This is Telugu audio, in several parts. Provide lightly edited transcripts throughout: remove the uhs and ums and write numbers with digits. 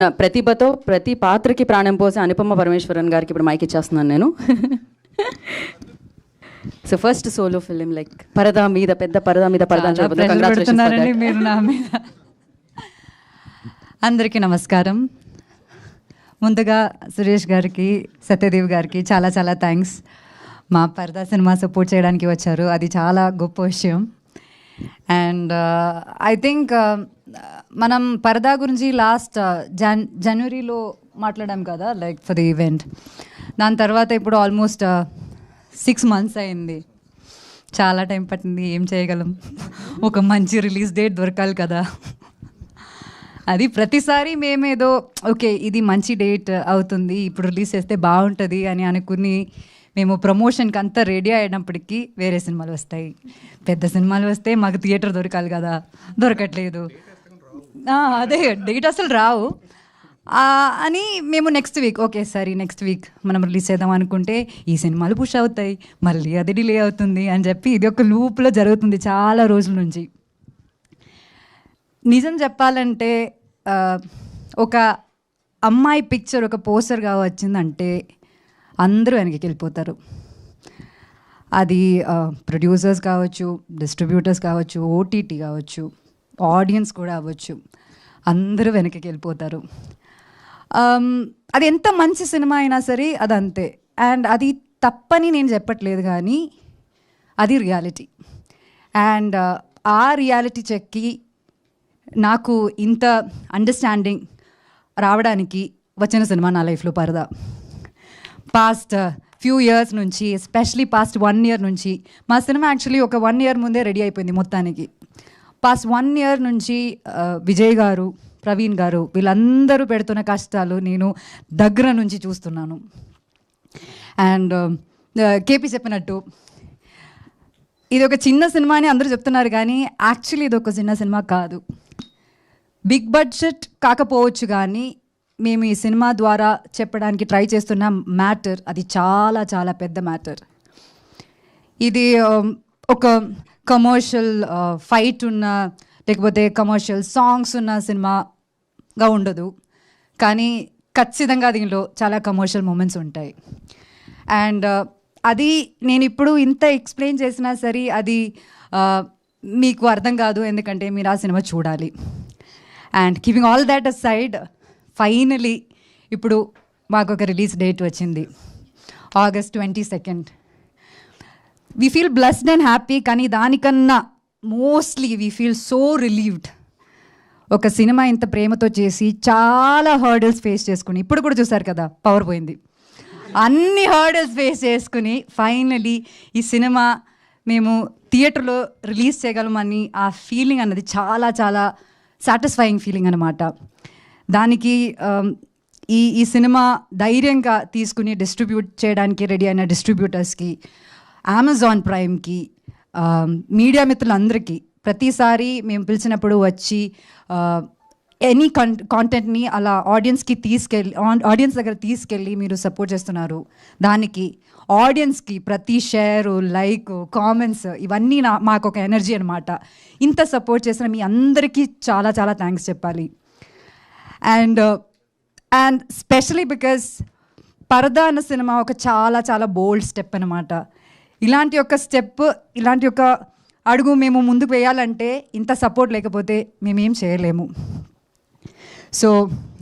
ప్రతిభతో ప్రతి పాత్రకి ప్రాణం పోసే అనుపమ పరమేశ్వరన్ గారికి ఇప్పుడు మైక్ ఇచ్చేస్తున్నాను నేను. So first solo film like పరదా మీద పెద్ద పరదా మీద పరదా పెడుతున్నారండి మీరు నా మీద. అందరికీ నమస్కారం. ముందుగా సురేష్ గారికి, సత్యదేవ్ గారికి చాలా చాలా థ్యాంక్స్. మా పరదా సినిమా సపోర్ట్ చేయడానికి వచ్చారు, అది చాలా గొప్ప విషయం. అండ్ ఐ థింక్ మనం పరదా గురించి లాస్ట్ జనవరిలో మాట్లాడాం కదా, లైక్ ఫర్ ది ఈవెంట్. దాని తర్వాత ఇప్పుడు ఆల్మోస్ట్ 6 months అయింది. చాలా టైం పట్టింది. ఏం చేయగలం, ఒక మంచి రిలీజ్ డేట్ దొరకాలి కదా. అది ప్రతిసారి మేమేదో ఓకే ఇది మంచి డేట్ అవుతుంది, ఇప్పుడు రిలీజ్ చేస్తే బాగుంటుంది అని అనుకుని మేము ప్రమోషన్కి అంతా రెడీ అయినప్పటికీ వేరే సినిమాలు వస్తాయి. పెద్ద సినిమాలు వస్తే మాకు థియేటర్ దొరకాలి కదా, దొరకట్లేదు. అదే డేట్ అసలు రావు అని మేము నెక్స్ట్ వీక్ ఓకే సరే నెక్స్ట్ వీక్ మనం రిలీజ్ చేద్దాం అనుకుంటే ఈ సినిమాలు పుష్ అవుతాయి, మళ్ళీ అది డిలే అవుతుంది అని చెప్పి ఇది ఒక లూప్లో జరుగుతుంది చాలా రోజుల నుంచి. నిజం చెప్పాలంటే ఒక అమ్మాయి పిక్చర్ ఒక పోస్టర్గా వచ్చిందంటే అందరూ వెనక్కి వెళ్ళిపోతారు. అది ప్రొడ్యూసర్స్ కావచ్చు, డిస్ట్రిబ్యూటర్స్ కావచ్చు, ఓటీటీ కావచ్చు, ఆడియన్స్ కూడా అవ్వచ్చు, అందరూ వెనక్కి వెళ్ళిపోతారు. అది ఎంత మంచి సినిమా అయినా సరే అది అంతే. అండ్ అది తప్పని నేను చెప్పట్లేదు, కానీ అది రియాలిటీ. అండ్ ఆ రియాలిటీ చెక్కి నాకు ఇంత అండర్స్టాండింగ్ రావడానికి వచ్చిన సినిమా నా లైఫ్లో పరదా. పాస్ట్ ఫ్యూ ఇయర్స్ నుంచి, ఎస్పెషలీ పాస్ట్ 1 year నుంచి, మా సినిమా యాక్చువల్లీ ఒక 1 year ముందే రెడీ అయిపోయింది మొత్తానికి. పాస్ట్ 1 year నుంచి విజయ్ గారు, ప్రవీణ్ గారు వీళ్ళందరూ పెడుతున్న కష్టాలు నేను దగ్గర నుంచి చూస్తున్నాను. అండ్ కేపీ చెప్పినట్టు ఇది ఒక చిన్న సినిమా అని అందరూ చెప్తున్నారు, కానీ యాక్చువల్లీ ఇది ఒక చిన్న సినిమా కాదు. బిగ్ బడ్జెట్ కాకపోవచ్చు, కానీ మేము ఈ సినిమా ద్వారా చెప్పడానికి ట్రై చేస్తున్న మ్యాటర్ అది చాలా చాలా పెద్ద మ్యాటర్. ఇది ఒక కమర్షియల్ ఫైట్ ఉన్న లేకపోతే కమర్షియల్ సాంగ్స్ ఉన్న సినిమాగా ఉండదు, కానీ ఖచ్చితంగా దీనిలో చాలా కమర్షియల్ మూమెంట్స్ ఉంటాయి. అండ్ అది నేను ఇప్పుడు ఇంత ఎక్స్ప్లెయిన్ చేసినా సరే అది మీకు అర్థం కాదు, ఎందుకంటే మీరు ఆ సినిమా చూడాలి. And keeping all that aside, finally ఇప్పుడు మాకు ఒక రిలీజ్ డేట్ వచ్చింది, August 22nd. We feel blessed and happy, కానీ దానికన్నా mostly we feel so relieved. ఒక సినిమా ఇంత ప్రేమతో చేసి చాలా హర్డల్స్ ఫేస్ చేసుకుని, ఇప్పుడు కూడా చూసారు కదా పవర్ పోయింది, అన్ని హర్డల్స్ ఫేస్ చేసుకుని ఫైనలీ ఈ సినిమా మేము థియేటర్లో రిలీజ్ చేయగలమని ఆ ఫీలింగ్ అన్నది చాలా చాలా సాటిస్ఫైయింగ్ ఫీలింగ్ అన్నమాట. దానికి ఈ సినిమా ధైర్యంగా తీసుకుని డిస్ట్రిబ్యూట్ చేయడానికి రెడీ అయిన డిస్ట్రిబ్యూటర్స్కి, అమెజాన్ ప్రైమ్కి, మీడియా మిత్రులందరికీ, ప్రతిసారి మేము పిలిచినప్పుడు వచ్చి ఎనీ కాంటెంట్ని అలా ఆడియన్స్ దగ్గర తీసుకెళ్ళి మీరు సపోర్ట్ చేస్తున్నారు. దానికి ఆడియన్స్కి ప్రతి షేరు, లైక్, కామెంట్స్ ఇవన్నీ మాకు ఒక ఎనర్జీ అనమాట. ఇంత సపోర్ట్ చేసిన మీ అందరికీ చాలా చాలా థ్యాంక్స్ చెప్పాలి. అండ్ స్పెషలీ బికాస్ పరదా అన్న సినిమా ఒక చాలా చాలా బోల్డ్ స్టెప్ అనమాట. ఇలాంటి ఒక స్టెప్, ఇలాంటి ఒక అడుగు మేము ముందుకు వేయాలంటే ఇంత సపోర్ట్ లేకపోతే మేమేం చేయలేము. So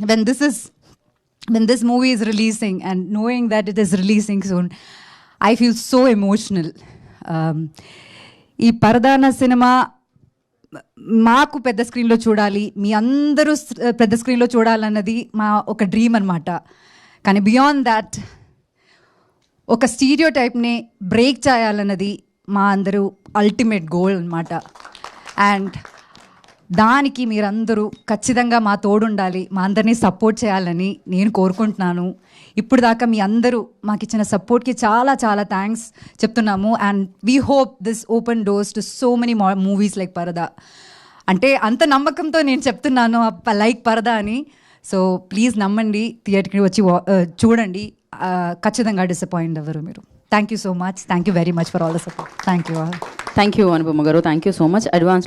when this movie is releasing and knowing that it is releasing soon, I feel so emotional. ఈ పరదా అన్న సినిమా మాకు పెద్ద స్క్రీన్లో చూడాలి, మీ అందరూ పెద్ద స్క్రీన్లో చూడాలన్నది మా ఒక డ్రీమ్ అనమాట. కానీ బియాండ్ దాట్ ఒక స్టీరియో టైప్ని బ్రేక్ చేయాలన్నది మా అందరూ అల్టిమేట్ గోల్ అనమాట. అండ్ దానికి మీరందరూ ఖచ్చితంగా మా తోడుండాలి, మా అందరినీ సపోర్ట్ చేయాలని నేను కోరుకుంటున్నాను. ఇప్పుడు దాకా మీ అందరూ మాకు ఇచ్చిన సపోర్ట్కి చాలా చాలా థ్యాంక్స్ చెప్తున్నాము. And we hope this open doors to so many movies like పరదా. అంటే అంత నమ్మకంతో నేను చెప్తున్నాను లైక్ పరదా అని. సో ప్లీజ్ నమ్మండి, థియేటర్కి వచ్చి చూడండి, ఖచ్చితంగా డిసప్పాయింట్ అవ్వరు మీరు. Thank you so much. Thank you very much for all the support. Thank you Anupama గారు. Thank you so much. అడ్వాన్స్లో